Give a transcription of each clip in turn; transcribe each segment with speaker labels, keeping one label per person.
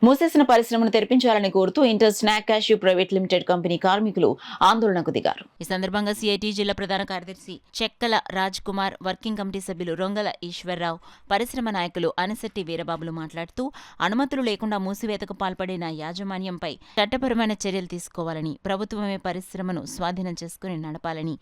Speaker 1: మూసేసిన పరిశ్రమను తెరిపించాలని కోరుతూ inter snack cashew private limited company కార్మికులు ఆందోళనకు దిగారు. ఈ సందర్భంగా సిఐటి జిల్లా ప్రధాన కార్యదర్శి చెక్కల రాజ్ కుమార్, వర్కింగ్ కమిటీ సభ్యులు రొంగల ఈశ్వర్రావు, పరిశ్రమ నాయకులు అనసెట్టి వీరబాబులు మాట్లాడుతూ అనుమతులు లేకుండా మూసివేతకు పాల్పడిన యాజమాన్యంపై చట్టపరమైన చర్యలు తీసుకోవాలని, ప్రభుత్వమే పరిశ్రమను స్వాధీనం చేసుకుని నడపాలని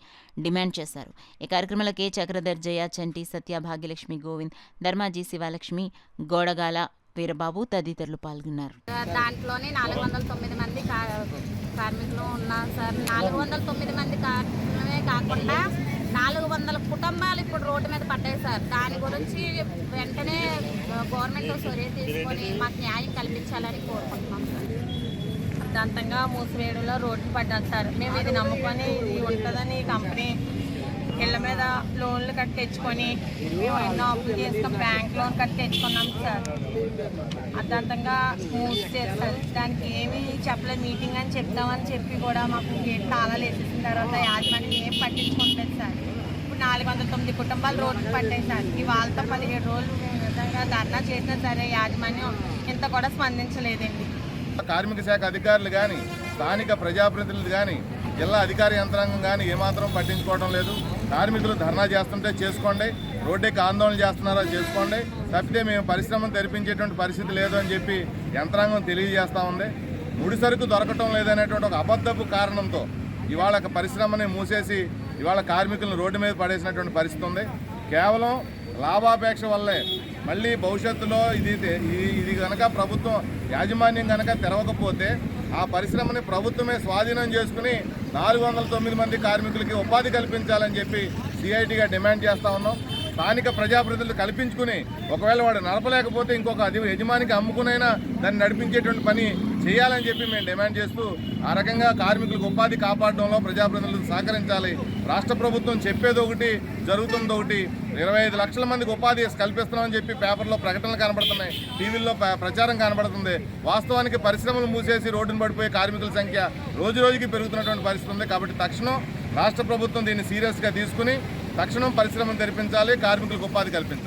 Speaker 1: డిమాండ్ చేశారు. ఈ కార్యక్రమంలో కె చక్రధర్, జయ, చంటి, సత్య, భాగ్యలక్ష్మి, గోవింద్, ధర్మాజీ, శివలక్ష్మి, గోడగాల వీరబాబు తదితరులు పాల్గొన్నారు.
Speaker 2: దాంట్లోనే 409 మంది కార్మికులు ఉన్నారు సార్. 409 మంది కార్మికులమే కాకుండా 400 కుటుంబాలు ఇప్పుడు రోడ్డు మీద పడ్డాయి సార్. దాని గురించి వెంటనే గవర్నమెంట్ చర్య తీసుకొని మాకు న్యాయం కల్పించాలని కోరుకుంటున్నాం సార్.
Speaker 3: అర్థంతంగా మూసివేయడంలో రోడ్డు పడ్డారు సార్. మేము ఇది నమ్ముకొని ఇది ఉంటుందని కంపెనీ ఇళ్ళ మీద లోన్లు కట్టి తెచ్చుకొని మేము ఎన్నో అప్పులు చేసుకొని బ్యాంక్ లోన్ కట్టి తెచ్చుకున్నాం సార్. అర్థంతంగా మూసి చేస్తారు. దానికి ఏమీ చెప్పలేదు. మీటింగ్ అని చెప్తామని చెప్పి కూడా మాకు గేట్ తాళాలు వేసేసిన తర్వాత యాజమాన్యం ఏం పట్టించుకుంటుంది సార్. ఇప్పుడు 409 కుటుంబాలు రోడ్లు పడ్డాయి సార్. వాళ్ళతో 17 రోజులు మేము విధంగా ధర్నా చేసినా సరే యాజమాన్యం ఇంత కూడా స్పందించలేదండి.
Speaker 4: కార్మిక శాఖ అధికారులు కానీ, స్థానిక ప్రజాప్రతినిధులు కానీ, జిల్లా అధికార యంత్రాంగం కానీ ఏమాత్రం పట్టించుకోవడం లేదు. కార్మికులు ధర్నా చేస్తుంటే చేసుకోండి, రోడ్డుకి ఆందోళన చేస్తున్నారో చేసుకోండి, తప్పితే మేము పరిశ్రమను తెరిపించేటువంటి పరిస్థితి లేదు అని చెప్పి యంత్రాంగం తెలియజేస్తూ ఉంది. ముడి సరుకు దొరకటం లేదనేటువంటి ఒక అబద్ధపు కారణంతో ఇవాళ పరిశ్రమని మూసేసి ఇవాళ కార్మికులను రోడ్డు మీద పడేసినటువంటి పరిస్థితి ఉంది. కేవలం లాభాపేక్ష వల్లే మళ్ళీ భవిష్యత్తులో ఇది కనుక ప్రభుత్వం యాజమాన్యం కనుక తెరవకపోతే ఆ పరిశ్రమని ప్రభుత్వమే స్వాధీనం చేసుకుని 409 మంది కార్మికులకి ఉపాధి కల్పించాలని చెప్పి సిఐటిగా డిమాండ్ చేస్తూ ఉన్నాం. స్థానిక ప్రజాప్రతినిధులు కల్పించుకుని ఒకవేళ వాడు నడపలేకపోతే ఇంకొక యజమానికి అమ్ముకునైనా దాన్ని నడిపించేటువంటి పని చేయాలని చెప్పి మేము డిమాండ్ చేస్తూ ఆ రకంగా కార్మికులకు ఉపాధి కాపాడడంలో ప్రజాప్రతినిధులు సహకరించాలి. రాష్ట్ర ప్రభుత్వం చెప్పేది ఒకటి, జరుగుతుంది ఒకటి. 25 లక్షల మందికి ఉపాధి కల్పిస్తున్నామని చెప్పి పేపర్లో ప్రకటనలు కనబడుతున్నాయి, టీవీల్లో ప్రచారం కనబడుతుంది. వాస్తవానికి పరిశ్రమలు మూసేసి రోడ్డును పడిపోయే కార్మికుల సంఖ్య రోజు రోజుకి పెరుగుతున్నటువంటి పరిస్థితి ఉంది. కాబట్టి తక్షణం రాష్ట్ర ప్రభుత్వం దీన్ని సీరియస్గా తీసుకుని తక్షణం పరిశ్రమను తెరిపించాలి, కార్మికులకు ఉపాధి కల్పించాలి.